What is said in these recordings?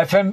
FM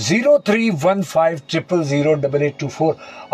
0315000824।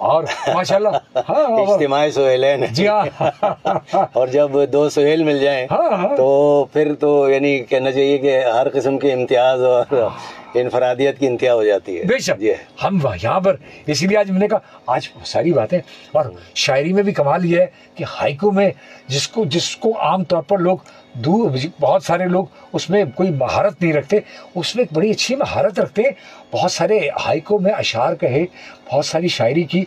اور ماشاءاللہ ہاں اجتماع سہیلین. جی ہاں اور جب دو سہیل مل جائیں تو پھر تو یعنی کہنا چاہیے کہ ہر قسم کے امتیاز اور انفرادیت کی انتہا ہو جاتی ہے. بے شک. ہم یہاں پر اسی لیے آج میں نے کہا آج ساری باتیں. اور شاعری میں بھی کمال یہ ہے کہ ہائیکو میں جس کو عام طور پر لوگ بہت سارے لوگ اس میں کوئی مہارت نہیں رکھتے، اس میں ایک بڑی اچھی مہارت رکھتے ہیں. بہت سارے ہائیکو میں اشعار کہے، بہت ساری شاعری کی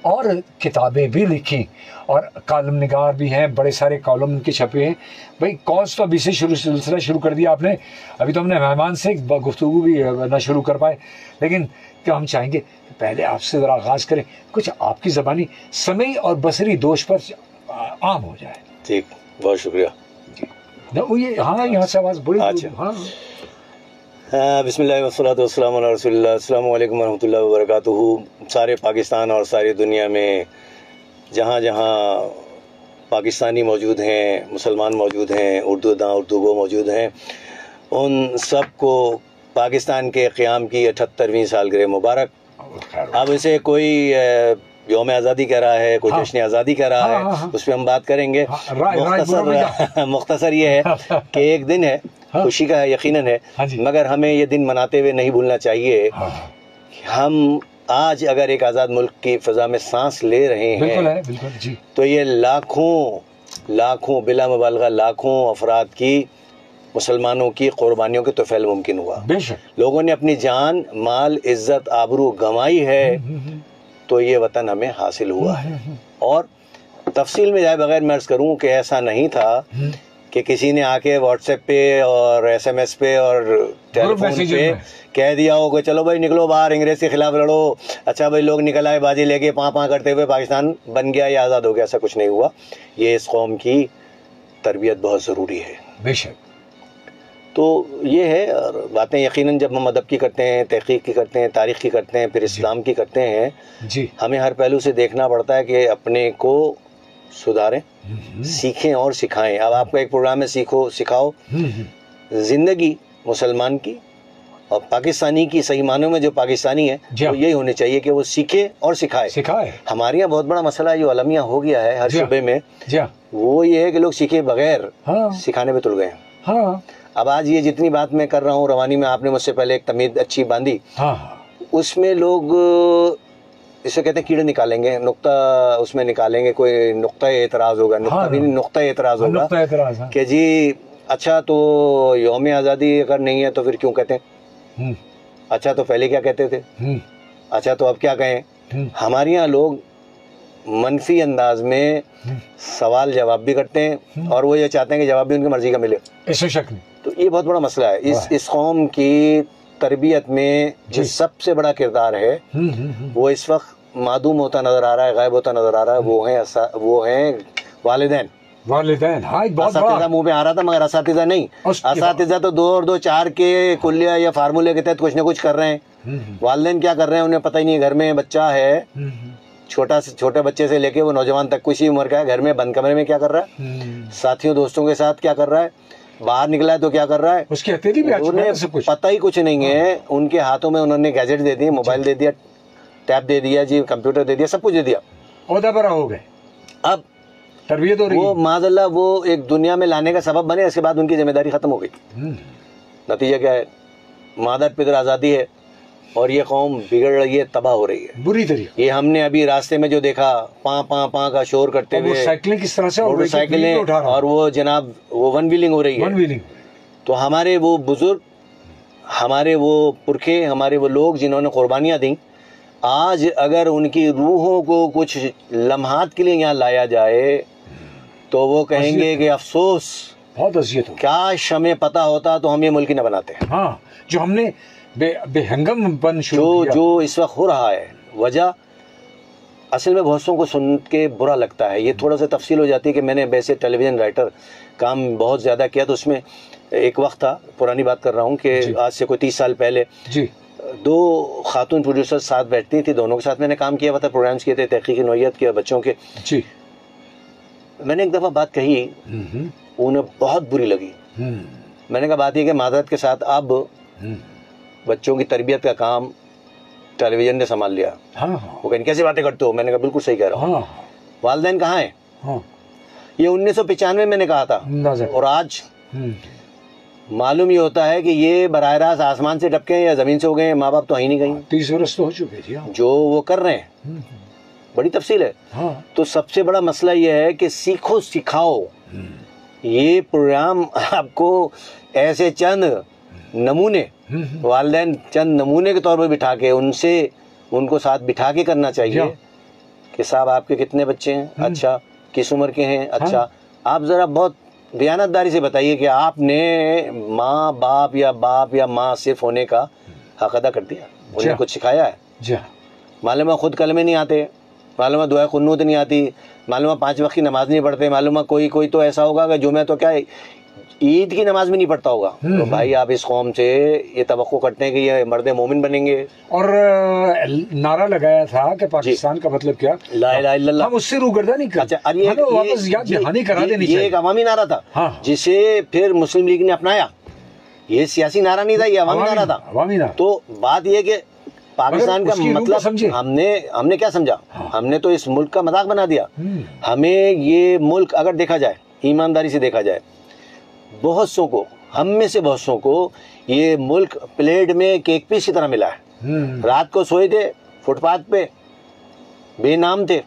اور کتابیں بھی لکھی، اور کالم نگار بھی ہیں، بڑے سارے کالم ان کے چھپے ہیں. بھائی کالس تو ابھی سے سلسلہ شروع کر دیا آپ نے. ابھی تو ہم نے مہمان سے گفتگو بھی نہ شروع کر پائے، لیکن کیا ہم چاہیں گے کہ پہلے آپ سے ذرا آغاز کریں، کچھ آپ کی زبانی سمعی اور بصری دوش پر عام ہو جائے. ٹھیک، بہت شکریہ. ہاں یہاں سے آواز بڑی. ہاں بسم اللہ والصلاۃ والسلام علی رسول اللہ. السلام علیکم ورحمۃ اللہ وبرکاتہ. سارے پاکستان اور ساری دنیا میں جہاں جہاں پاکستانی موجود ہیں، مسلمان موجود ہیں، اردو داں اردو گو موجود ہیں، ان سب کو پاکستان کے قیام کی 78ویں سالگرہ مبارک. اب اسے کوئی یوم آزادی کہہ رہا ہے، کوئی جشن آزادی کہہ رہا ہے، اس پہ ہم بات کریں گے. مختصر یہ ہے کہ ایک دن ہے، خوشی کا ہے، یقیناً ہے، مگر ہمیں یہ دن مناتے ہوئے نہیں بھولنا چاہیے. ہم آج اگر ایک آزاد ملک کی فضا میں سانس لے رہے ہیں تو یہ لاکھوں بلا مبالغہ لاکھوں افراد کی، مسلمانوں کی قربانیوں کے توفیل ممکن ہوا. لوگوں نے اپنی جان، مال، عزت، آبرو گنوائی ہے تو یہ وطن ہمیں حاصل ہوا ہے. اور تفصیل میں جائے بغیر میں عرض کروں کہ ایسا نہیں تھا کہ کسی نے آ کے واٹس ایپ پہ اور ایس ایم ایس پہ اور ٹیلی فون پہ کہہ دیا ہو کہ چلو بھائی نکلو باہر، انگریز کے خلاف لڑو. اچھا بھائی لوگ نکل آئے بازی لے کے پاں کرتے ہوئے، پاکستان بن گیا یا آزاد ہو گیا. ایسا کچھ نہیں ہوا. یہ اس قوم کی تربیت بہت ضروری ہے. بے شک. تو یہ ہے. اور باتیں یقیناً جب ہم ادب کی کرتے ہیں، تحقیق کی کرتے ہیں، تاریخ کی کرتے ہیں، پھر اسلام کی کرتے ہیں، ہمیں ہر پہلو سے دیکھنا پڑتا ہے کہ اپنے کو سدھاریں، سیکھیں اور سکھائیں. اب آپ کا ایک پروگرام ہے سیکھو سکھاؤ. زندگی مسلمان کی اور پاکستانی کی صحیح معنوں میں جو پاکستانی ہے وہ یہی ہونے چاہیے کہ وہ سیکھے اور سکھائے. ہمارے یہاں بہت بڑا مسئلہ جو عالمیہ ہو گیا ہے ہر شعبے میں، وہ یہ ہے کہ لوگ سیکھے بغیر سکھانے پہ تل گئے ہیں. اب آج یہ جتنی بات میں کر رہا ہوں روانی میں، آپ نے مجھ سے پہلے ایک تمید اچھی باندھی، اس میں لوگ اسے کہتے ہیں کیڑے نکالیں گے، نقطہ اس میں نکالیں گے، کوئی نقطہ اعتراض ہوگا، نقطہ اعتراض ہوگا کہ جی اچھا تو یوم آزادی اگر نہیں ہے تو پھر کیوں کہتے ہیں؟ اچھا تو پہلے کیا کہتے تھے؟ اچھا تو اب کیا کہیں؟ ہمارے یہاں لوگ منفی انداز میں سوال جواب بھی کرتے ہیں اور وہ یہ چاہتے ہیں کہ جواب بھی ان کی مرضی کا ملے. اس شک نہیں. تو یہ بہت بڑا مسئلہ ہے. اس قوم کی تربیت میں جو سب سے بڑا کردار ہے وہ اس وقت معدوم ہوتا نظر آ رہا ہے، غائب ہوتا نظر آ رہا ہے. وہ ہیں والدین. اساتذہ منہ پہ آ رہا تھا مگر اساتذہ نہیں. اساتذہ تو 2 اور 2 4 کے کلیہ یا فارمولے کے تحت کچھ نہ کچھ کر رہے ہیں. والدین کیا کر رہے ہیں انہیں پتہ ہی نہیں. گھر میں بچہ ہے، چھوٹے بچے سے لے کے وہ نوجوان تک کسی عمر کا ہے، گھر میں بند کمرے میں کیا کر رہا ہے، ساتھیوں دوستوں کے ساتھ کیا کر رہا ہے، باہر نکلا ہے تو کیا کر رہا ہے، اس کی انہیں پتہ ہی کچھ نہیں ہے. ان کے ہاتھوں میں انہوں نے گیجٹ دے دیے، موبائل دے دیا، ٹیب دے دیا، جی کمپیوٹر دے دیا، سب کچھ دے دیا. عہدہ برا ہو گئے. اب تربیت ہو رہی ہے. وہ معاذ اللہ وہ ایک دنیا میں لانے کا سبب بنے، اس کے بعد ان کی ذمہ داری ختم ہو گئی. نتیجہ کیا ہے؟ مادر پدر آزادی ہے اور یہ قوم بگڑ رہی ہے، تباہ ہو رہی ہے بری طریقے. یہ ہم نے ابھی راستے میں جو دیکھا، پاں کا شور کرتے ہوئے سائیکلیں کس طرح سے، موٹر سائیکلیں، اور وہ جناب وہ ون ویلنگ ہو رہی ہے. تو ہمارے وہ بزرگ، ہمارے وہ پرکھے، ہمارے وہ لوگ جنہوں نے قربانیاں دیں، آج اگر ان کی روحوں کو کچھ لمحات کے لیے یہاں لایا جائے تو وہ کہیں گے کہ افسوس، بہت اذیت ہو. کاش ہمیں پتہ ہوتا تو ہم یہ ملک ہی نہ بناتے. ہاں جو ہم نے بے ہنگم بن شروع کیا، جو اس وقت ہو رہا ہے. وجہ اصل میں بہت سو کو سن کے برا لگتا ہے. یہ تھوڑا سا تفصیل ہو جاتی ہے کہ میں نے ویسے ٹیلی ویژن رائٹر کام بہت زیادہ کیا، تو اس میں ایک وقت تھا، پرانی بات کر رہا ہوں کہ آج سے کوئی 30 سال پہلے 2 خاتون پروڈیوسر ساتھ بیٹھتی تھی، دونوں کے ساتھ میں نے کام کیا ہوا تھا، پروگرامز کیے تھے تحقیقی نوعیت کے بچوں کے. میں نے ایک دفعہ بات کہی، انہیں بہت بری لگی. میں نے کہا بات یہ کہ معذرت کے ساتھ اب بچوں کی تربیت کا کام ٹیلی ویژن نے سنبھال لیا. وہ کہیں کیسی باتیں کرتے ہو؟ میں نے کہا بالکل صحیح کہہ رہا ہوں. والدین کہاں ہیں؟ یہ 1995 میں نے کہا تھا, اور آج معلوم یہ ہوتا ہے کہ یہ براہ راست آسمان سے ٹپکے ہیں یا زمین سے ہو گئے ہیں. ماں باپ تو ہیں نہیں کہیں. 30 برس تو ہو چکے تھے جو وہ کر رہے ہیں. بڑی تفصیل ہے. تو سب سے بڑا مسئلہ یہ ہے کہ سیکھو سکھاؤ. یہ پروگرام آپ کو ایسے چند نمونے, والدین چند نمونے کے طور پہ بٹھا کے ان کو ساتھ بٹھا کے کرنا چاہیے کہ صاحب آپ کے کتنے بچے ہیں, اچھا کس عمر کے ہیں, اچھا آپ ذرا بہت دیانتداری سے بتائیے کہ آپ نے ماں باپ یا ماں صرف ہونے کا حق ادا کر دیا, انہیں کچھ سکھایا ہے. معلوم ہے خود کلمے نہیں آتے, معلوم ہے دعائے قنوت نہیں آتی, معلوم ہے 5 وقت کی نماز نہیں پڑھتے, معلوم ہے کوئی تو ایسا ہوگا کہ جمعہ تو کیا عید کی نماز بھی نہیں پڑھتا ہوگا. تو بھائی آپ اس قوم سے یہ توقع کرتے ہیں کہ یہ مرد مومن بنیں گے. اور نعرہ لگایا تھا کہ پاکستان کا مطلب کیا, لا الہ الا اللہ. ہم اس سے روگردہ نہیں کرتے. یہ ایک عوامی نعرہ تھا جسے پھر مسلم لیگ نے اپنایا. یہ سیاسی نعرہ نہیں تھا, یہ عوامی نعرہ تھا. تو بات یہ کہ پاکستان کا مطلب ہم نے کیا سمجھا, ہم نے تو اس ملک کا مذاق بنا دیا. ہمیں یہ ملک اگر دیکھا جائے, ایمانداری سے دیکھا جائے, ہم میں سے بہت سو کو یہ ملک پلیٹ میں کیک پیس کی طرح ملا ہے. رات کو سوئے تھے فٹ پاتھ پہ, بے نام تھے,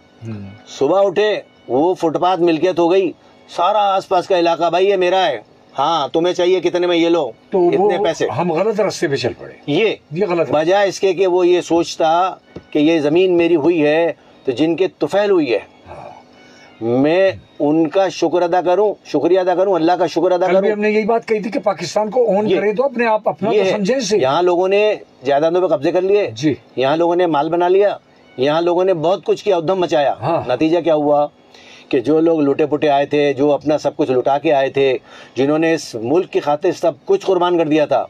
صبح اٹھے وہ فٹ پاتھ ملکیت ہو گئی, سارا آس پاس کا علاقہ بھائی یہ میرا ہے, ہاں تمہیں چاہیے کتنے میں یہ لو, اتنے پیسے. ہم غلط راستے پہ چل پڑے. یہ غلط بجائے اس کے کہ وہ یہ سوچتا کہ یہ زمین میری ہوئی ہے تو جن کے طفیل ہوئی ہے میں ان کا شکریہ ادا کروں, اللہ کا شکر ادا کروں. ہم نے یہی بات کہی تھی کہ پاکستان کو اون کرے تو اپنے آپ اپنا تو سمجھیں سے. یہاں لوگوں نے جائیدادوں پہ قبضے کر لیے, یہاں لوگوں نے مال بنا لیا, یہاں لوگوں نے بہت کچھ کیا, ادھم مچایا. نتیجہ کیا ہوا کہ جو لوگ لوٹے پٹے آئے تھے, جو اپنا سب کچھ لٹا کے آئے تھے, جنہوں نے اس ملک کی خاطر سب کچھ قربان کر دیا تھا,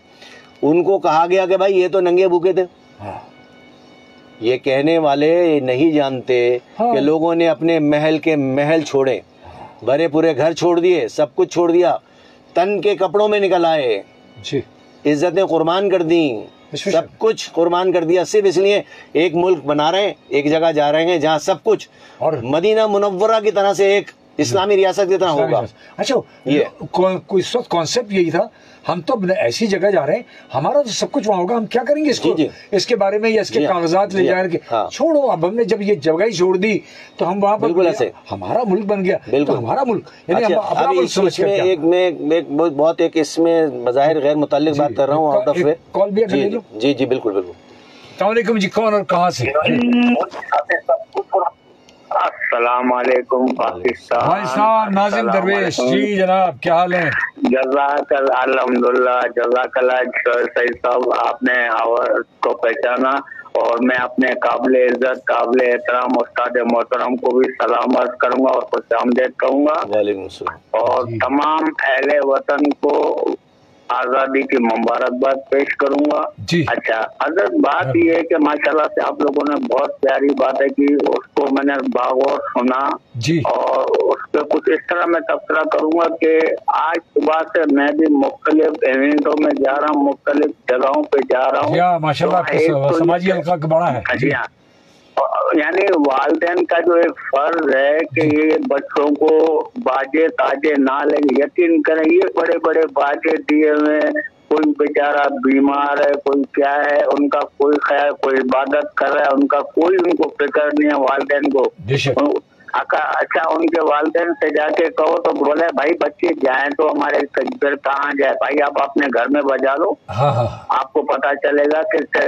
ان کو کہا گیا کہ بھائی یہ تو ننگے بھوکے تھے. یہ کہنے والے نہیں جانتے کہ لوگوں نے اپنے محل کے محل چھوڑے, بھرے پورے گھر چھوڑ دیے, سب کچھ چھوڑ دیا, تن کے کپڑوں میں نکل آئے, عزتیں قربان کر دیں, سب کچھ قربان کر دیا, صرف اس لیے ایک ملک بنا رہے ہیں, ایک جگہ جا رہے ہیں جہاں سب کچھ اور مدینہ منورہ کی طرح سے ایک اسلامی ریاست کی طرح ہوگا. اچھا کوئی وقت کانسیپٹ یہی تھا, ہم تو ایسی جگہ جا رہے ہیں, ہمارا تو سب کچھ وہاں ہوگا, ہم کیا کریں گے اس کو, اس کے بارے میں یا اس کے کاغذات لے جا کے چھوڑو. اب ہم نے جب یہ جگہ ہی چھوڑ دی تو ہم وہاں پر ہمارا ملک بن گیا, تو ہمارا ملک یعنی اپنا ملک سمجھ کر. ایک بہت ایک اس میں بظاہر غیر متعلق بات کر رہا ہوں, آؤٹ آف وے. کال بھی اگر جی بالکل. السلام علیکم جی, کون اور کہاں سے؟ السلام علیکم پاکستان. بھائی صاحب ناظم درویش جی جناب, کیا حال ہے؟ جزاک اللہ, الحمدللہ جزاک اللہ سعید صاحب, آپ نے آواز کو پہچانا, اور میں اپنے قابل عزت قابل احترام استاد محترم کو بھی سلام عرض کروں گا اور خوش آمدید کہوں گا. وعلیکم السلام. اور تمام اہل وطن کو آزادی کی مبارکباد پیش کروں گا. اچھا حضرت, بات یہ ہے کہ ماشاءاللہ سے آپ لوگوں نے بہت پیاری باتیں کی, اس کو میں نے باغور سنا, اور اس پہ کچھ اس طرح میں تبصرہ کروں گا کہ آج صبح سے میں بھی مختلف ایونٹوں میں جا رہا ہوں, مختلف جگہوں پہ جا رہا ہوں. ماشاءاللہ سماجی حلقہ بڑا ہے. جی ہاں, یعنی والدین کا جو ایک فرض ہے کہ یہ بچوں کو باجے تاجے نہ لیں. یقین کریں یہ بڑے بڑے باجے دیے ہوئے, کوئی بیچارہ بیمار ہے, کوئی کیا ہے, ان کا کوئی خیال, کوئی عبادت کر رہا ہے, ان کا کوئی ان کو فکر نہیں ہے والدین کو. اچھا ان کے والدین سے جا کے کہو تو بولے بھائی بچے جائیں تو ہمارے پھر کہاں جائے, بھائی آپ اپنے گھر میں بجا لو, آپ کو پتا چلے گا کہ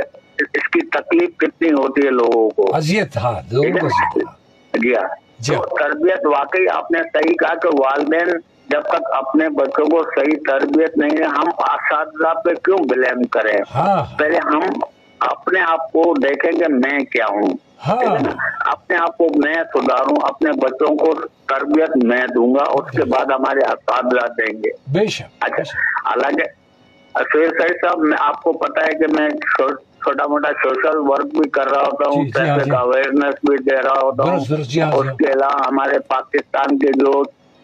اس کی تکلیف کتنی ہوتی ہے لوگوں کو. اذیت. جی ہاں, تربیت واقعی آپ نے صحیح کہا کہ والدین جب تک اپنے بچوں کو صحیح تربیت نہیں ہے, ہم اساتذہ پہ کیوں بلیم کریں. پہلے ہم اپنے آپ کو دیکھیں کہ میں کیا ہوں, اپنے آپ کو میں سدھاروں, اپنے بچوں کو تربیت میں دوں گا, اس کے بعد ہمارے اساتذہ دیں گے. اچھا حالانکہ سعید صاحب, آپ کو پتا ہے کہ میں چھوٹا موٹا سوشل ورک بھی کر رہا ہوتا ہوں, ٹریفک اویئرنیس بھی دے رہا ہوتا ہوں. اس کے علاوہ ہمارے پاکستان کے جو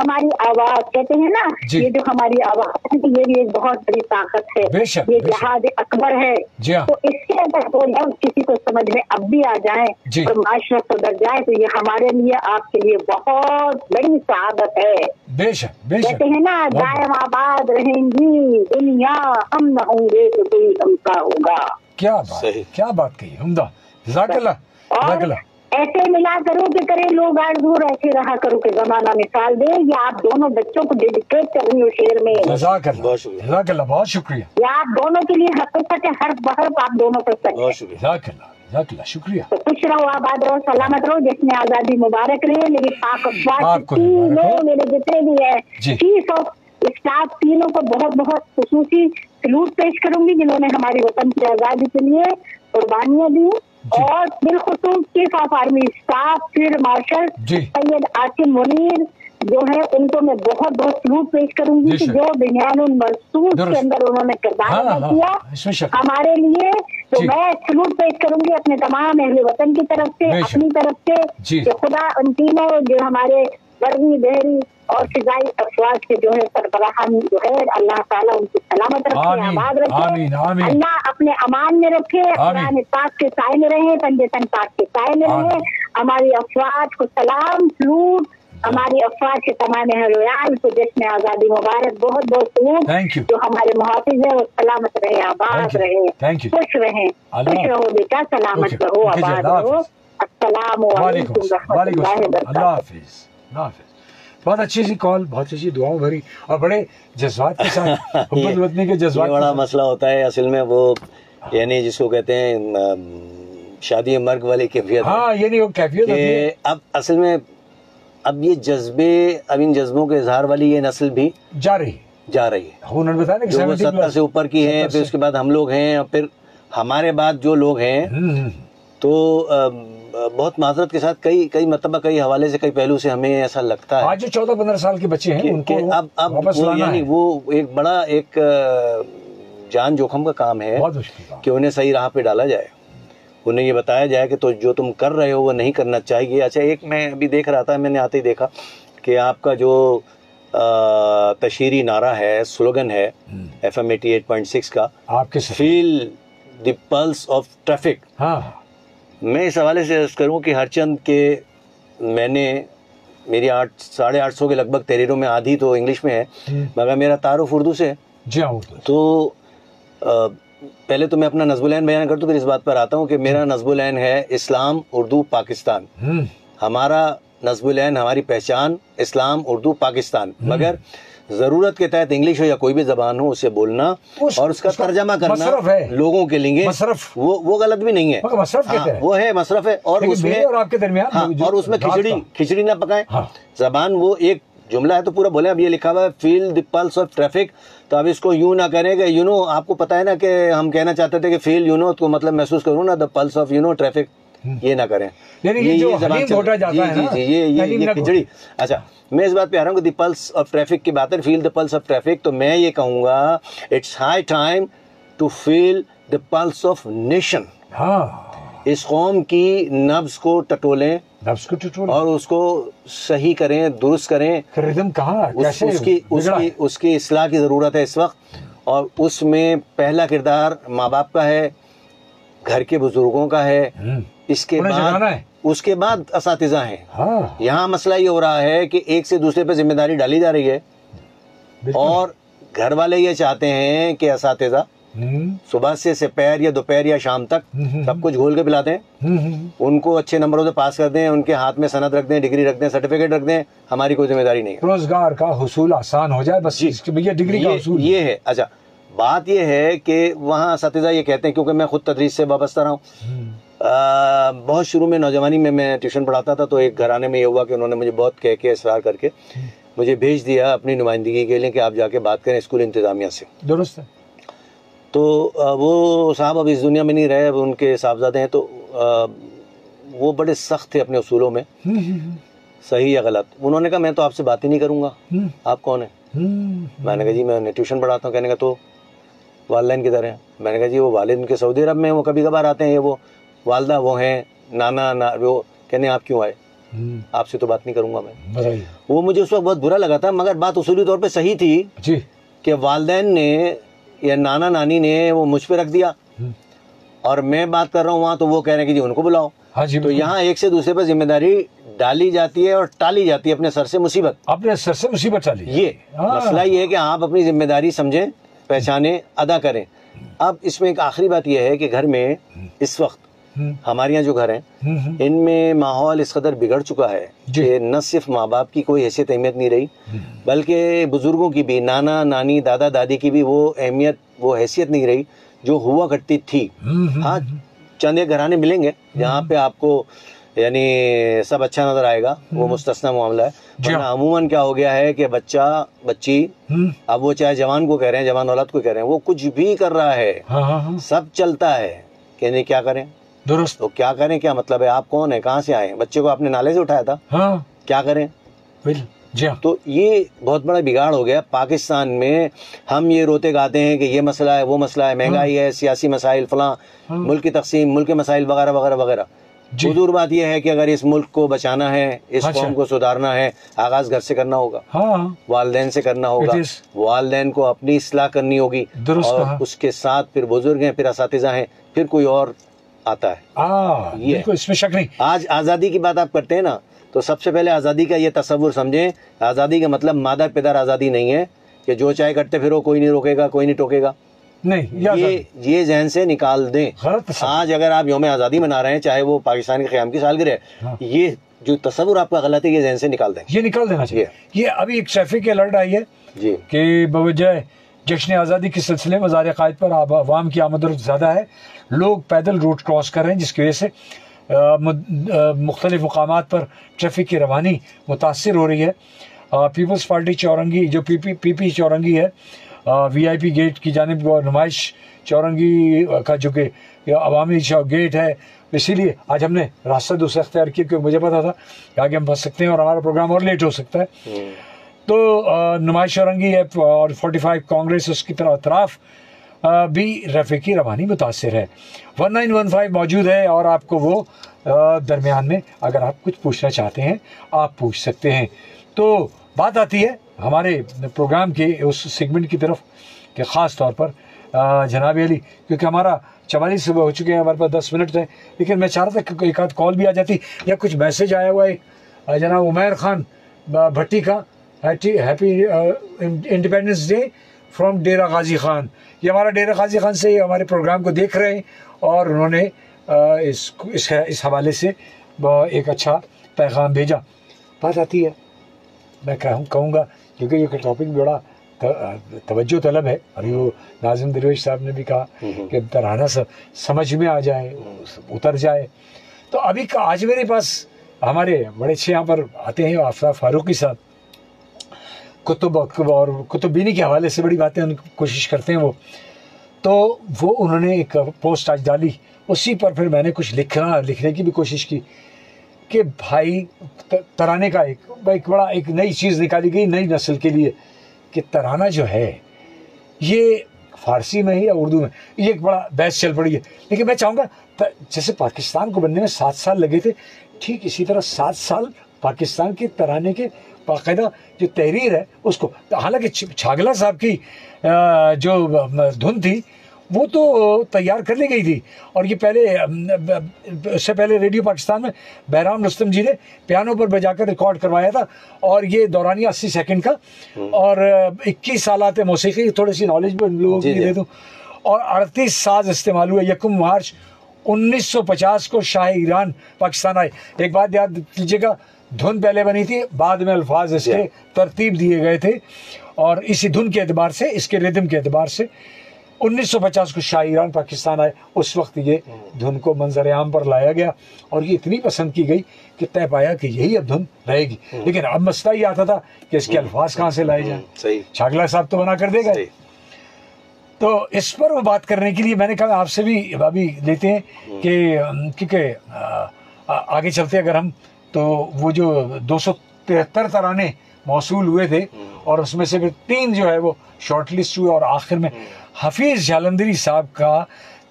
ہماری آواز کہتے ہیں نا، یہ جو ہماری آواز ہے یہ بھی ایک بہت بڑی طاقت ہے، یہ جہاد اکبر ہے. تو اس کے اندر وہ لفظ کسی کو سمجھ میں اب بھی آ جائیں اور معاشرہ سدھر جائے تو یہ ہمارے لیے آپ کے لیے بہت بڑی سعادت ہے. کہتے ہیں نا دائم آباد رہیں گی دنیا، ہم نہ ہوں گے تو کوئی ہم کا ہوگا. کیا بات کہی، عمدہ، جزاک اللہ. اور ایسے ملا کرو کہ کرے لوگ آرزور، ایسے رہا کرو کہ زمانہ مثال دے. یہ آپ دونوں بچوں کو ڈیڈیکیٹ کر رہی ہوں شعر میں. جزاک اللہ، بہت شکریہ. یہ آپ دونوں کے لیے حقیقت ہے، حرف بحرف آپ دونوں پر سچ. جزاک اللہ، شکریہ. تو خوش رہو، آباد رہو، سلامت رہو. جس میں آزادی مبارک رہے. میری پاک افواج تینوں میرے جتنے بھی ہے چیف آف اسٹاف تینوں کو بہت بہت خصوصی سلوٹ پیش کروں گی جنہوں نے ہماری وطن کی آزادی کے لیے قربانیاں دی. اور بالخصوص chief of army staff field marshal Syed Asim Munir جو ہے ان کو میں بہت بہت سلوٹ پیش کروں گی کہ جو بنیان المرصوص کے اندر انہوں نے کردار ادا کیا ہمارے لیے. تو میں سلوٹ پیش کروں گی اپنے تمام اہل وطن کی طرف سے، اپنی طرف سے، کہ خدا ان تینوں جو ہمارے برری بحری اور فضائی افواج کے جو ہے سربراہان جو ہے اللہ تعالیٰ ان کی سلامت رکھے، آباد رکھے، اللہ اپنے امان میں رکھے، قرآن پاک کے سائے میں رہے، پنجے تن پاک کے سائے میں رہے. ہماری افواج کو سلام سلوٹ، ہماری افواج کے تمام اہل ویال کو جشن آزادی مبارک، بہت بہت سلوٹ. جو ہمارے محافظ ہیں وہ سلامت رہے، آباد رہے، خوش رہیں. خوش رہو بیٹا، سلامت رہو، آباد رہو. السلام علیکم ورحمۃ اللہ وبرکاتہ. بہت اچھی سی کال، بہت اچھی دعاؤں بھری اور بڑے جذبات کے ساتھ حب الوطنی کے جذبات. بڑا مسئلہ ہوتا ہے اصل میں، وہ یعنی جس کو کہتے ہیں شادی مرگ والی کیفیت. ہاں، یعنی وہ کیفیت کہ اب اصل میں اب یہ جذبے، اب ان جذبوں کے اظہار والی یہ نسل بھی جا رہی ہے. انہوں نے بتایا کہ 70 سے اوپر کی ہیں، پھر اس کے بعد ہم لوگ ہیں، اور پھر ہمارے بعد جو لوگ ہیں. تو بہت معذرت کے ساتھ کئی مرتبہ کئی حوالے سے، کئی پہلو سے ہمیں ایسا لگتا ہے آج جو 14-15 سال کے بچے ہیں ان کو اب یعنی وہ ایک بڑا ایک جان جوخم کا کام ہے کہ انہیں صحیح راہ پہ ڈالا جائے، انہیں یہ بتایا جائے کہ تو جو تم کر رہے ہو وہ نہیں کرنا چاہیے. اچھا، ایک میں ابھی دیکھ رہا تھا، میں نے آتے ہی دیکھا کہ آپ کا جو تشہیری نعرہ ہے، سلوگن ہے FM 88.6 کا، آپ کے فیل دی پلس آف ٹریفک. ہاں، میں اس حوالے سے عرض کروں کہ ہر چند کے میں نے میری 850 کے لگ بھگ تحریروں میں آدھی تو انگلش میں ہے، مگر میرا تعارف اردو سے ہے. جی ہاں. تو پہلے تو میں اپنا نظم العین بیان کرتا ہوں، پھر اس بات پر آتا ہوں کہ میرا نظم العین ہے اسلام اردو پاکستان. ہمارا نظم العین، ہماری پہچان اسلام اردو پاکستان، مگر ضرورت کے تحت انگلش ہو یا کوئی بھی زبان ہو اسے بولنا اور اس کا ترجمہ کرنا لوگوں کے لیے وہ غلط بھی نہیں ہے، وہ ہے مصرف ہے. اور اس میں اور اس میں کھچڑی نہ پکائیں. زبان وہ ایک جملہ ہے تو پورا بولیں. اب یہ لکھا ہوا ہے فیل دی پلس آف ٹریفک، تو اب اس کو یوں نہ کریں کہ آپ کو پتا ہے نا کہ ہم کہنا چاہتے تھے کہ فیل تو مطلب محسوس کروں نا، دا پلس آف ٹریفک، یہ نہ کریں. یہ کھچڑی. اچھا، میں اس بات پہ آ رہا ہوں کہ دی پلس آف ٹریفک کی بات ہے، feel the pulse of traffic. تو میں یہ کہوں گا it's high time to feel the pulse of nation. اس قوم کی نبض کو ٹٹولیں اور اس کو صحیح کریں، درست کریں. اس کی اصلاح کی ضرورت ہے اس وقت، اور اس میں پہلا کردار ماں باپ کا ہے، گھر کے بزرگوں کا ہے، اس کے بعد اساتذہ ہیں. یہاں مسئلہ یہ ہو رہا ہے کہ ایک سے دوسرے پہ ذمہ داری ڈالی جا رہی ہے، اور گھر والے یہ چاہتے ہیں کہ اساتذہ صبح سے پیر یا دوپہر یا شام تک سب کچھ گھول کے پلاتے ہیں، ان کو اچھے نمبروں سے پاس کر دیں، ان کے ہاتھ میں سند رکھ دیں، ڈگری رکھ دیں، سرٹیفکیٹ رکھ دیں. ہماری کوئی ذمہ داری نہیں ہے، روزگار کا حصول آسان ہو جائے بس، ڈگری کا حصول یہ ہے. اچھا، بات یہ ہے کہ وہاں اساتذہ یہ کہتے ہیں، کیونکہ میں خود تدریس سے وابستہ رہا ہوں. بہت شروع میں نوجوانی میں ٹیوشن پڑھاتا تھا، تو ایک گھرانے میں یہ ہوا کہ انہوں نے مجھے بہت کہہ کے اصرار کر کے مجھے بھیج دیا اپنی نمائندگی کے لیے کہ آپ جا کے بات کریں اسکول انتظامیہ سے. درست ہے. تو وہ صاحب اب اس دنیا میں نہیں رہے، ان کے صاحبزادے ہیں. تو وہ بڑے سخت تھے اپنے اصولوں میں، صحیح یا غلط. انہوں نے کہا میں تو آپ سے بات ہی نہیں کروں گا، آپ کون ہیں؟ میں نے کہا جی میں ٹیوشن پڑھاتا ہوں. کہنے کا تو والدین کدھر ہیں؟ میں نے کہا جی وہ والد ان کے سعودی عرب میں، وہ کبھی کبھار آتے ہیں. وہ والدہ وہ ہیں، نانا وہ. کہنے آپ کیوں آئے؟ آپ سے تو بات نہیں کروں گا میں. وہ مجھے اس وقت بہت برا لگا تھا، مگر بات اصولی طور پہ صحیح تھی کہ والدین نے یا نانا نانی نے وہ مجھ پہ رکھ دیا، اور میں بات کر رہا ہوں وہاں تو وہ کہہ رہے ہیں کہ جی ان کو بلاؤ. تو یہاں ایک سے دوسرے پر ذمہ داری ڈالی جاتی ہے اور ٹالی جاتی ہے، اپنے سر سے مصیبت، اپنے سر سے مصیبت ٹالی. یہ مسئلہ یہ ہے کہ آپ اپنی ذمہ داری سمجھیں، پہچانیں، ادا کریں. اب اس میں ایک آخری بات یہ ہے کہ گھر میں اس وقت ہمارے یہاں جو گھر ہیں ان میں ماحول اس قدر بگڑ چکا ہے کہ نہ صرف ماں باپ کی کوئی حیثیت اہمیت نہیں رہی، بلکہ بزرگوں کی بھی، نانا نانی دادا دادی کی بھی وہ اہمیت وہ حیثیت نہیں رہی جو ہوا کرتی تھی. ہاں چند ایک گھرانے ملیں گے جہاں پہ آپ کو یعنی سب اچھا نظر آئے گا، وہ مستثنا معاملہ ہے. ورنہ عموماً کیا ہو گیا ہے کہ بچہ بچی، اب وہ چاہے جوان کو کہہ رہے ہیں، جوان اولاد کو کہہ رہے ہیں، وہ کچھ بھی کر رہا ہے، سب چلتا ہے کہ نہیں کیا کریں. درست. تو کیا کریں، کیا مطلب ہے، آپ کون ہیں، کہاں سے آئے ہیں، بچے کو آپ نے نالے سے اٹھایا تھا، کیا کریں. تو یہ بہت بڑا بگاڑ ہو گیا پاکستان میں. ہم یہ روتے گاتے ہیں کہ یہ مسئلہ ہے، وہ مسئلہ ہے، مہنگائی ہے، سیاسی مسائل، فلاں ملک کی تقسیم، ملک کے مسائل وغیرہ وغیرہ وغیرہ. حضور بات یہ ہے کہ اگر اس ملک کو بچانا ہے، اس قوم کو سدھارنا ہے، آغاز گھر سے کرنا ہوگا، والدین سے کرنا ہوگا، والدین کو اپنی اصلاح کرنی ہوگی، اور اس کے ساتھ پھر بزرگ ہیں، پھر اساتذہ ہیں، پھر کوئی اور آتا ہے. یہ اس میں شک نہیں. آج آزادی کی بات آپ کرتے ہیں نا، تو سب سے پہلے آزادی کا یہ تصور سمجھیں، آزادی کا مطلب مادر پدر آزادی نہیں ہے کہ جو چاہے کرتے پھرو، کوئی نہیں روکے گا، کوئی نہیں ٹوکے گا. نہیں، یہ ذہن سے نکال دیں. آج اگر آپ یوم آزادی منا رہے ہیں، چاہے وہ پاکستان کے قیام کی سالگرہ ہے، یہ جو تصور آپ کا غلط ہے، یہ ذہن سے نکال دیں. یہ نکال دینا چاہیے. یہ ابھی ایک ٹریفک الرٹ آئی ہے کہ بوجہ جشن آزادی کے سلسلے میں مزار قائد پر عوام کی آمد و رفت زیادہ ہے، لوگ پیدل روٹ کراس کر رہے ہیں، جس کی وجہ سے مختلف مقامات پر ٹریفک کی روانی متاثر ہو رہی ہے. پیپلز پارٹی چورنگی، جو پی پی چورنگی ہے، وی آئی پی گیٹ کی جانب نمائش چورنگی کا جو کہ عوامی گیٹ ہے، اسی لیے آج ہم نے راستہ دوسرا اختیار کیا کیونکہ مجھے پتا تھا کہ آگے ہم پھنس سکتے ہیں اور ہمارا پروگرام اور لیٹ ہو سکتا ہے. تو نمائش چورنگی ہے اور 45 کانگریس اس کی اطراف بھی ٹریفک کی روانی متاثر ہے. 1915 موجود ہے اور آپ کو وہ درمیان میں اگر آپ کچھ پوچھنا چاہتے ہیں آپ پوچھ سکتے ہیں. تو بات آتی ہے ہمارے پروگرام کے اس سیگمنٹ کی طرف کہ خاص طور پر جناب علی، کیونکہ ہمارا 44 ہو چکے ہیں، ہمارے پاس 10 منٹ تھے، لیکن میں چاہ رہا تھا کہ ایک آدھ کال بھی آ جاتی یا کچھ میسج آیا ہوا ہے جناب عمیر خان بھٹی کا، happy independence day from Dera Ghazi Khan. یہ ہمارا ڈیرہ غازی خان سے ہمارے پروگرام کو دیکھ رہے ہیں اور انہوں نے اس حوالے سے ایک اچھا پیغام بھیجا. بات آتی ہے، میں کہوں گا کیونکہ یہ ٹاپک بڑا توجہ طلب ہے. ابھی وہ ناظم درویش صاحب نے بھی کہا کہ ترانہ سمجھ میں آ جائے، اتر جائے. تو ابھی آج میرے پاس ہمارے بڑے اچھے یہاں پر آتے ہیں آفتاب فاروقی صاحب، کتب اور کتب بینی کے حوالے سے بڑی باتیں کوشش کرتے ہیں وہ. تو وہ انہوں نے ایک پوسٹ آج ڈالی، اسی پر پھر میں نے کچھ لکھنے کی بھی کوشش کی کہ بھائی ترانے کا ایک نئی چیز نکالی گئی نئی نسل کے لیے کہ ترانہ جو ہے یہ فارسی میں ہی یا اردو میں، یہ ایک بڑا بحث چل پڑی ہے. لیکن میں چاہوں گا جیسے پاکستان کو بننے میں 7 سال لگے تھے، ٹھیک اسی طرح 7 سال پاکستان کے ترانے کے باقاعدہ جو تحریر ہے اس کو، حالانکہ چھاگلا صاحب کی جو دھن تھی وہ تو تیار کر لی گئی تھی، اور یہ اس سے پہلے ریڈیو پاکستان میں بہرام رستم جی نے پیانو پر بجا کر ریکارڈ کروایا تھا، اور یہ دورانیہ 80 سیکنڈ کا، اور 21 سالات موسیقی، تھوڑی سی نالج بھی لوگوں کی دے دوں، اور 38 ساز استعمال ہوئے. 1 مارچ 1950 کو شاہ ایران پاکستان آئے. ایک بات یاد کیجیے گا، دھن پہلے بنی تھی، بعد میں الفاظ اس کے ترتیب دیے گئے تھے، اور اسی دھن کے اعتبار سے، اس کے ردم کے اعتبار سے 1950 کو شاہ ایران پاکستان آئے. اس وقت یہ دھن کو منظر عام پر لایا گیا اور یہ اتنی پسند کی گئی کہ طے پایا کہ یہی اب دھن رہے گی. لیکن اب مسئلہ یہ آتا تھا کہ اس کے الفاظ کہاں سے لائے جائیں. چھاگلا صاحب تو بنا کر دے گئے. تو اس پر وہ بات کرنے کے لیے میں نے کہا آپ سے بھی ابھی لیتے ہیں کہ کیونکہ آگے چلتے اگر ہم، تو وہ جو 273 ترانے موصول ہوئے تھے اور اس میں سے پھر 3 جو ہے وہ شارٹ لسٹ ہوئے، اور آخر میں حفیظ جالندھری صاحب کا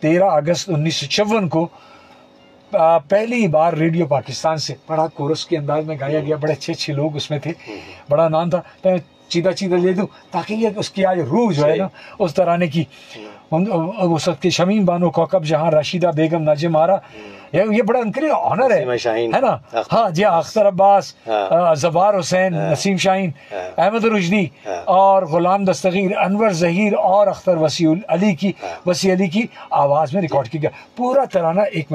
13 اگست 1954 کو پہلی بار ریڈیو پاکستان سے بڑا کورس کے انداز میں گایا گیا, بڑے اچھے اچھے لوگ اس میں تھے, بڑا نام تھا. میں چیدہ چیدہ لے دوں تاکہ یہ اس کی آج روح جو ہے نا اس ترانے کی, اس وقت کی شمیم بانو, کوکب جہاں, راشدہ بیگم, ناجم آرا, یہ بڑا ان کے لیے آنر ہے نا. ہاں جی, اختر عباس, زبار حسین, نسیم شاہین, احمد رشدی اور غلام دستگیر, انور ظہیر اور اختر وسیع علی کی آواز میں ریکارڈ کیا گیا پورا ترانہ. 1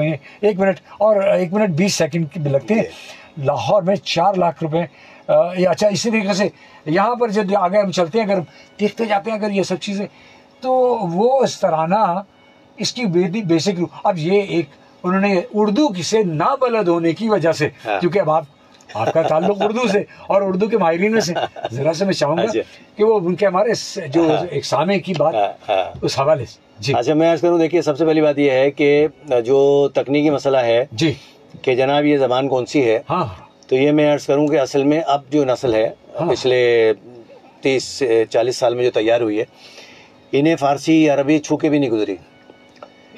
منٹ اور 1 منٹ 20 سیکنڈ بھی لگتے ہیں. لاہور میں 4 لاکھ روپے. اچھا, اسی طریقے سے یہاں پر جب آگے ہم چلتے ہیں, اگر دیکھتے جاتے ہیں اگر یہ سب چیزیں, تو وہ اس ترانہ اس کی بیسک روح. اب یہ ایک انہوں نے اردو سے نابلد ہونے کی وجہ سے, کیونکہ اب آپ کا تعلق اردو سے اور اردو کے ماہرین میں سے, ذرا سے میں چاہوں گا کہ وہ ان کے ہمارے جو ایک سامع کی بات اس حوالے سے. جی اچھا, میں عرض کروں, دیکھیے سب سے پہلی بات یہ ہے کہ جو تکنیکی مسئلہ ہے جی کہ جناب یہ زبان کون سی ہے, ہاں, تو یہ میں عرض کروں کہ اصل میں اب جو نسل ہے پچھلے 30-40 سال میں جو تیار ہوئی ہے, انہیں فارسی عربی چھو کے بھی نہیں گزری.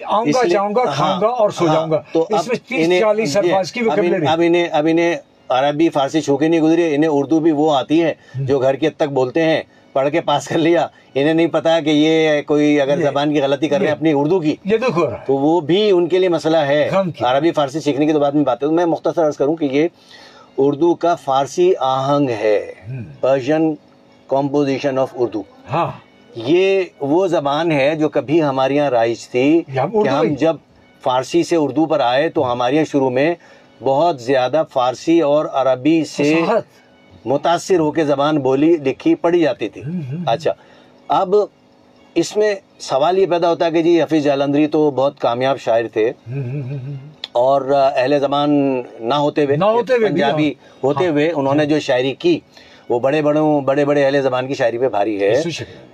آؤں گا, جاؤں گا, کھاؤں گا اور سو جاؤں گا, تو اس میں 30-40 الفاظ کی وکیبلری. اب انہیں عربی فارسی چھو کے نہیں گزری, انہیں اردو بھی وہ آتی ہے جو گھر کے تک بولتے ہیں, پڑھ کے پاس کر لیا. انہیں نہیں پتا کہ یہ کوئی اگر زبان کی غلطی کر رہے ہیں اپنی اردو کی, یہ دکھ ہو رہا ہے, تو وہ بھی ان کے لیے مسئلہ ہے. عربی فارسی سیکھنے کی تو بعد میں بات ہے. میں مختصر عرض کروں کہ یہ اردو کا فارسی آہنگ ہے, پرشین کمپوزیشن آف اردو. ہاں, یہ وہ زبان ہے جو کبھی ہمارے یہاں رائج تھی کہ ہم جب فارسی سے اردو پر آئے تو ہمارے یہاں شروع میں بہت زیادہ فارسی اور عربی سے متاثر ہو کے زبان بولی لکھی پڑھی جاتی تھی. اچھا, اب اس میں سوال یہ پیدا ہوتا ہے کہ جی حفیظ جالندھری تو بہت کامیاب شاعر تھے, اور اہل زبان نہ ہوتے ہوئے, پنجابی ہوتے ہوئے انہوں نے جو شاعری کی وہ بڑے بڑے اہل زبان کی شاعری پہ بھاری ہے.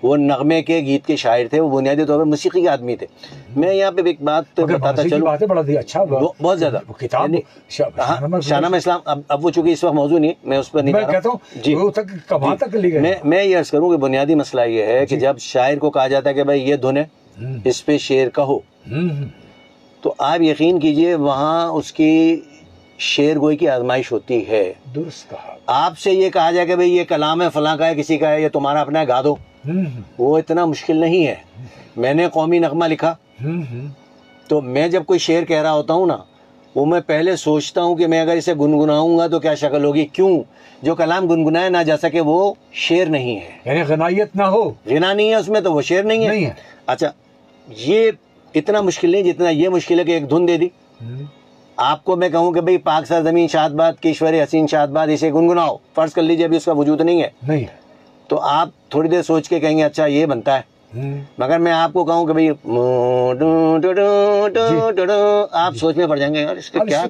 وہ نغمے کے گیت کے شاعر تھے, وہ بنیادی طور پہ موسیقی کے آدمی تھے. میں یہاں پہ ایک بات بتاتا چلوں, بہت زیادہ شاہنامہ اسلام, اب وہ چونکہ اس وقت موضوع نہیں, میں اس پر نہیں کہتا ہوں. جی, میں یہ عرض کروں کہ بنیادی مسئلہ یہ ہے کہ جب شاعر کو کہا جاتا ہے کہ بھائی یہ دھن ہے, اس پہ شعر کہو, تو آپ یقین کیجئے وہاں اس کی شعر گوئی کی آزمائش ہوتی ہے. درست کہا. آپ سے یہ کہا جائے کہ بھئی یہ کلام ہے, فلاں کا ہے, کسی کا ہے, یہ تمہارا اپنا ہے, گا دو, وہ اتنا مشکل نہیں ہے. میں نے قومی نغمہ لکھا, تو میں جب کوئی شعر کہہ رہا ہوتا ہوں نا, وہ میں پہلے سوچتا ہوں کہ میں اگر اسے گنگناؤں گا تو کیا شکل ہوگی. کیوں؟ جو کلام گنگنایا نہ جا سکے وہ شعر نہیں ہے, یعنی غنائیت نہ ہو, غنا نہیں ہے اس میں, تو وہ شعر نہیں ہے. اچھا, یہ اتنا مشکل نہیں جتنا یہ مشکل ہے کہ ایک دھن دے دی. آپ کو میں کہوں کہ بھئی پاک سرزمین شاد باد کیشور حسین شاد باد, اسے گنگناؤ, فرض کر لیجئے ابھی اس کا وجود نہیں ہے, تو آپ تھوڑی دیر سوچ کے کہیں گے اچھا یہ بنتا ہے. مگر میں آپ کو کہوں کہ بھئی آپ سوچ میں پڑ جائیں گے, یار اس کا کیا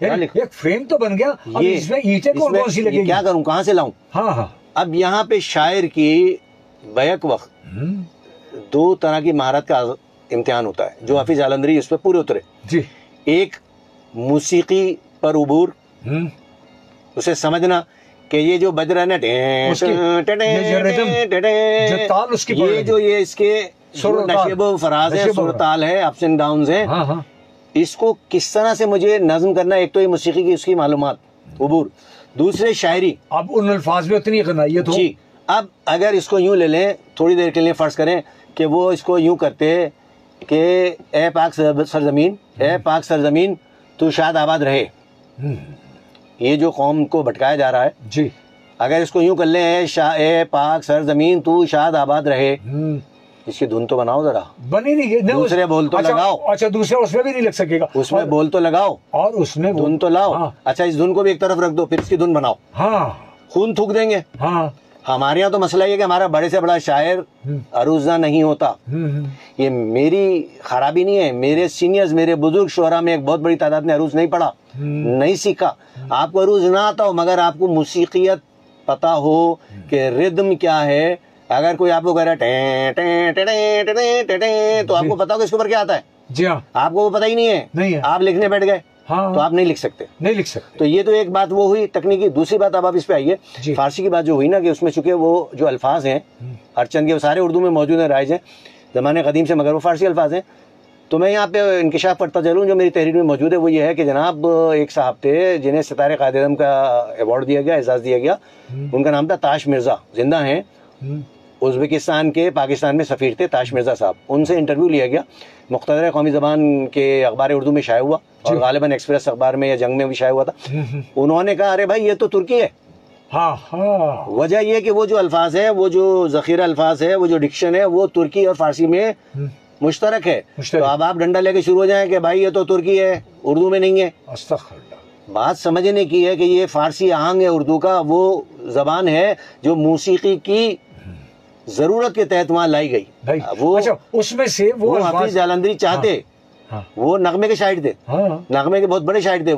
ایک فریم تو بن گیا, اس میں اینٹیں کون سی لگے گی, کیا کروں, کہاں سے لاؤں. اب یہاں پہ شاعر کی بیک وقت 2 طرح کی مہارت کا امتحان ہوتا ہے, جو حفیظ جالندھری اس پہ پورے اترے. ایک موسیقی پر عبور, اسے سمجھنا کہ یہ جو بج رہا ہے نا, یہ جو یہ اس کے نشیب و فراز ہے, سر تال ہے, اپس اینڈ ڈاؤنز ہیں, اس کو کس طرح سے مجھے نظم کرنا. ایک تو یہ موسیقی کی اس کی معلومات, عبور. دوسرے شاعری, اب ان الفاظ میں اتنی غنائیت ہو. جی, اب اگر اس کو یوں لے لیں تھوڑی دیر کے لیے, فرض کریں کہ وہ اس کو یوں کرتے کہ اے پاک سرزمین, اے پاک سرزمین تو شاد آباد رہے. یہ جو قوم کو بھٹکایا جا رہا ہے, جی, اگر اس کو یوں کر لیں اے پاک سرزمین تو شاد آباد رہے, اس کی دھن تو بناؤ ذرا. بنی نہیں, دوسرے بول تو لگاؤ. اچھا, دوسرے اس میں بھی نہیں لگ سکے گا, اس میں بول تو لگاؤ اور اس میں دھن تو لاؤ. اچھا, اس دھن کو بھی ایک طرف رکھ دو, پھر اس کی دھن بناؤ. خون تھوک دیں گے. ہمارے یہاں تو مسئلہ یہ کہ ہمارا بڑے سے بڑا شاعر عروضہ نہیں ہوتا. یہ میری خرابی نہیں ہے, میرے سینئرز, میرے بزرگ شعراء میں ایک بہت بڑی تعداد نے عروض نہیں پڑھا, نہیں سیکھا. آپ کو عروض نہ آتا ہو مگر آپ کو موسیقیت پتا ہو کہ ردم کیا ہے. اگر کوئی آپ کو کہہ رہا ہے تو آپ کو پتا ہوگا اس کے اوپر کیا آتا ہے. جی ہاں, آپ کو وہ پتا ہی نہیں ہے, آپ لکھنے بیٹھ گئے تو آپ نہیں لکھ سکتے. تو یہ تو ایک بات وہ ہوئی تکنیکی. دوسری بات اب آپ اس پہ آئیے, فارسی کی بات جو ہوئی نا, کہ اس میں چونکہ وہ جو الفاظ ہیں ہر چند کے سارے اردو میں موجود ہیں, رائج ہیں زمانے قدیم سے, مگر وہ فارسی الفاظ ہیں. تو میں یہاں پہ انکشاف پڑھتا چلوں جو میری تحریر میں موجود ہے وہ یہ ہے کہ جناب ایک صاحب تھے جنہیں ستارے قائد اعظم کا ایوارڈ دیا گیا, اعزاز دیا گیا. ان کا نام تھا تاش مرزا, زندہ ہیں, ازبکستان کے پاکستان میں سفیر تھے تاش مرزا صاحب. ان سے انٹرویو لیا گیا, مقتدر قومی زبان کے اخبار اردو میں شائع ہوا اور غالباً ایکسپریس اخبار میں یا جنگ میں بھی شائع ہوا تھا. انہوں نے کہا ارے بھائی یہ تو ترکی ہے. وجہ یہ کہ وہ جو الفاظ ہے, وہ جو ذخیرہ الفاظ ہے, وہ جو ڈکشن ہے, وہ ترکی اور فارسی میں مشترک ہے. تو اب آپ ڈنڈا لے کے شروع ہو جائیں کہ بھائی یہ تو ترکی ہے, اردو میں نہیں ہے. بات سمجھنے کی ہے کہ یہ فارسی آہنگ ہے اردو کا, وہ زبان ہے جو موسیقی کی ضرورت کے تحت وہاں لائی گئی. وہ اس میں سے وہ حافظ جالندری چاہتے, وہ نغمے کے شاعر تھے, نغمے کے بہت بڑے شاعر تھے,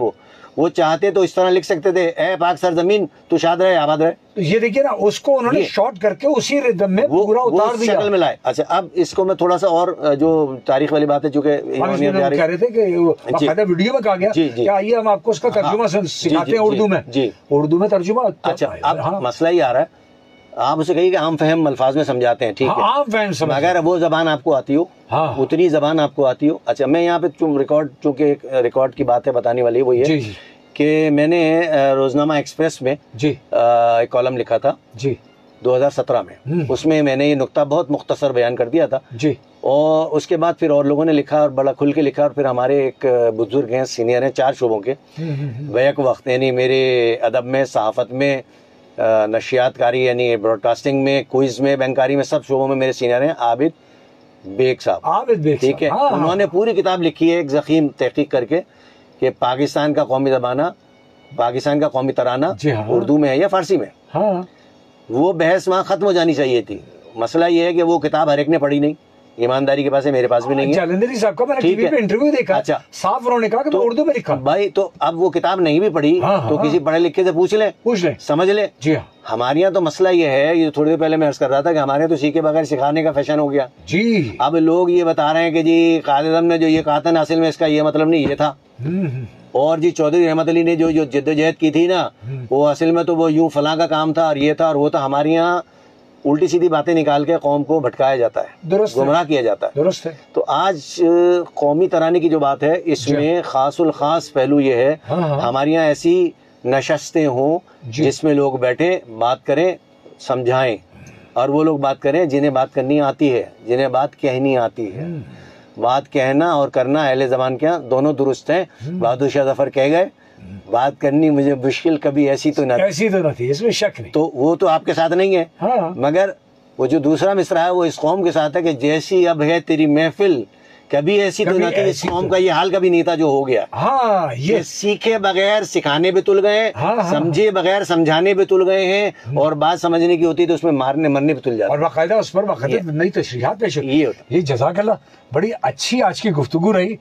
وہ چاہتے تو اس طرح لکھ سکتے تھے, اے پاک سرزمین تو شاد رہے آباد رہے. یہ دیکھیے نا, اس کو انہوں نے شارٹ کر کے اسی ردم میں پورا اتار دیا, شکل میں لائے. اچھا اب اس کو میں تھوڑا سا اور جو تاریخ والی بات ہے, چونکہ کہہ رہے تھے کہ باقاعدہ ویڈیو میں کہا گیا کہ آئیے ہم آپ کو اس کا ترجمہ سکھاتے ہیں اردو میں. اردو میں ترجمہ. اچھا اب مسئلہ یہ آ رہا ہے, آپ اسے کہیے کہ عام فہم الفاظ میں سمجھاتے ہیں, ٹھیک ہے, عام فہم, اگر وہ زبان آپ کو آتی ہو, اتنی زبان آپ کو آتی ہو. اچھا میں یہاں پہ ریکارڈ, چونکہ ریکارڈ کی بات ہے بتانے والی, وہ یہ کہ میں نے روزنامہ ایکسپریس میں ایک کالم لکھا تھا 2017 میں. اس میں میں نے یہ نقطہ بہت مختصر بیان کر دیا تھا, اور اس کے بعد پھر اور لوگوں نے لکھا اور بڑا کھل کے لکھا, اور پھر ہمارے ایک بزرگ ہیں, سینئر ہیں 4 شعبوں کے بیک وقت, یعنی میرے ادب میں, صحافت میں, نشریات کاری یعنی براڈ کاسٹنگ میں, کوئز میں, بینکاری میں, سب شعبوں میں میرے سینئر ہیں عابد بیگ صاحب. ٹھیک ہے, انہوں نے پوری کتاب لکھی ہے ایک ضخیم تحقیق کر کے کہ پاکستان کا قومی زبانہ, پاکستان کا قومی ترانہ اردو میں ہے یا فارسی میں. وہ بحث وہاں ختم ہو جانی چاہیے تھی. مسئلہ یہ ہے کہ وہ کتاب ہر ایک نے پڑھی نہیں, ایمانداری کے پاس ہے, میرے پاس بھی نہیں ہے. جالندری صاحب کا میں نے ٹی وی پہ انٹرویو دیکھا, اچھا صاف انہوں نے کہا کہ اردو میں لکھا. بھائی تو اب وہ کتاب نہیں بھی پڑھی تو کسی پڑھے لکھے سے پوچھ لیں, سمجھ لیں. جی ہاں, ہمارے یہاں تو مسئلہ یہ ہے, یہ تھوڑی دیر پہلے میں عرض کر رہا تھا کہ ہمارے تو سیکھے بغیر سکھانے کا فیشن ہو گیا. جی اب لوگ یہ بتا رہے ہیں کہ جی قائد اعظم نے جو یہ کہا تھا نا, اصل میں اس کا یہ مطلب نہیں, یہ تھا. اور جی چودھری رحمت علی نے جو جدوجہد کی تھی نا, وہ اصل میں تو وہ یوں فلاں کا کام تھا اور یہ تھا اور وہ تھا. ہمارے یہاں الٹی سیدھی باتیں نکال کے قوم کو بھٹکایا جاتا ہے, گمراہ کیا جاتا ہے. درست ہے. تو آج قومی ترانے کی جو بات ہے, اس میں خاص الخاص پہلو یہ ہے, ہمارے یہاں ایسی نشستیں ہوں جس میں لوگ بیٹھیں, بات کریں, سمجھائیں, اور وہ لوگ بات کریں جنہیں بات کرنی آتی ہے, جنہیں بات کہنی آتی ہے. بات کہنا اور کرنا اہل زبان کے دونوں درست ہیں. بہادر شاہ ظفر کہہ گئے, بات کرنی مجھے مشکل کبھی ایسی تو نہ تھی, اس میں شک نہیں. تو وہ تو آپ کے ساتھ نہیں ہے, مگر وہ جو دوسرا مصرع ہے وہ اس قوم کے ساتھ ہے کہ جیسی اب ہے تیری محفل, کبھی ایسی تو نہ تھی. اس قوم کا یہ حال کبھی نہیں تھا جو ہو گیا. یہ سیکھے بغیر سکھانے پہ تل گئے, سمجھے بغیر سمجھانے پہ تل گئے ہیں, اور بات سمجھنے کی ہوتی تو اس میں مارنے مرنے پہ تل جاتے, اور باقاعدہ اس پر باقاعدہ نئی تشریحات پیش ہوتی. یہ جزاک اللہ, بڑی اچھی آج کی گفتگو رہی.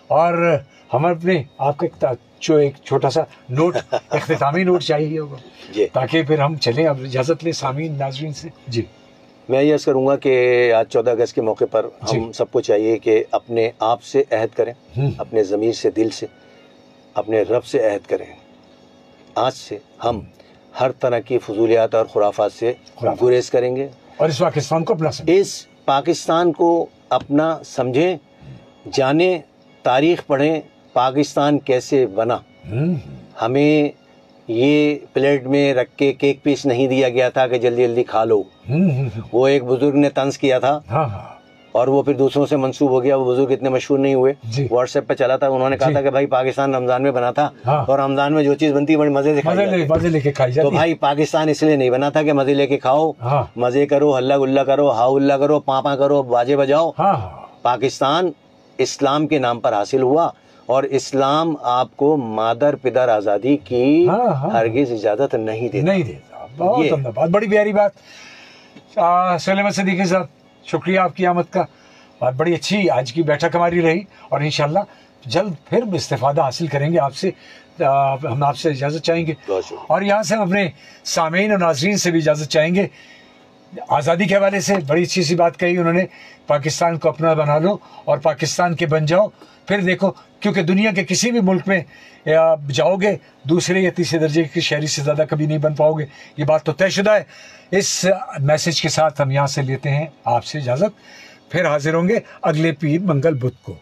اور ہم اپنے آپ کا جو ایک چھوٹا سا نوٹ, اختتامی نوٹ چاہیے ہوگا, تاکہ پھر ہم چلیں. اب اجازت لیں سامعین ناظرین سے. جی میں یہ عرض کروں گا کہ آج 14 اگست کے موقع پر ہم سب کو چاہیے کہ اپنے آپ سے عہد کریں, اپنے ضمیر سے, دل سے, اپنے رب سے عہد کریں. آج سے ہم ہر طرح کی فضولیات اور خرافات سے گریز کریں گے, اور اس پاکستان کو اپنا سمجھیں, اس پاکستان کو اپنا سمجھیں, جانیں, تاریخ پڑھیں, پاکستان کیسے بنا. ہمیں یہ پلیٹ میں رکھ کے کیک پیس نہیں دیا گیا تھا کہ جلدی جلدی کھا لو. وہ ایک بزرگ نے طنز کیا تھا اور وہ پھر دوسروں سے منسوب ہو گیا. وہ بزرگ اتنے مشہور نہیں ہوئے, واٹس ایپ پہ چلا تھا. انہوں نے کہا تھا کہ بھائی پاکستان رمضان میں بنا تھا, اور رمضان میں جو چیز بنتی ہے بڑی مزے سے کھائی جاتی. تو بھائی پاکستان اس لیے نہیں بنا تھا کہ مزے لے کے کھاؤ, مزے کرو, ہلا گلا کرو, ہاؤ ہلا کرو, پاپا کرو, باجے بجاؤ. پاکستان اسلام کے نام پر حاصل ہوا, اور اسلام آپ کو مادر پدر آزادی کی ہرگز اجازت نہیں دیتا. بہت بڑی پیاری بات. سلیمان صدیقی صاحب, شکریہ آپ کی آمد کا. اور بڑی اچھی آج کی بیٹھک ہماری رہی, اور انشاءاللہ جلد پھر استفادہ حاصل کریں گے آپ سے. ہم آپ سے اجازت چاہیں گے, اور یہاں سے ہم اپنے سامعین اور ناظرین سے بھی اجازت چاہیں گے. آزادی کے حوالے سے بڑی اچھی سی بات کہی انہوں نے, پاکستان کو اپنا بنا لو اور پاکستان کے بن جاؤ. پھر دیکھو, کیونکہ دنیا کے کسی بھی ملک میں جاؤ گے دوسرے یا تیسرے درجے کے شہری سے زیادہ کبھی نہیں بن پاؤ گے, یہ بات تو طے شدہ ہے. اس میسج کے ساتھ ہم یہاں سے لیتے ہیں آپ سے اجازت. پھر حاضر ہوں گے اگلے پیر منگل بدھ کو.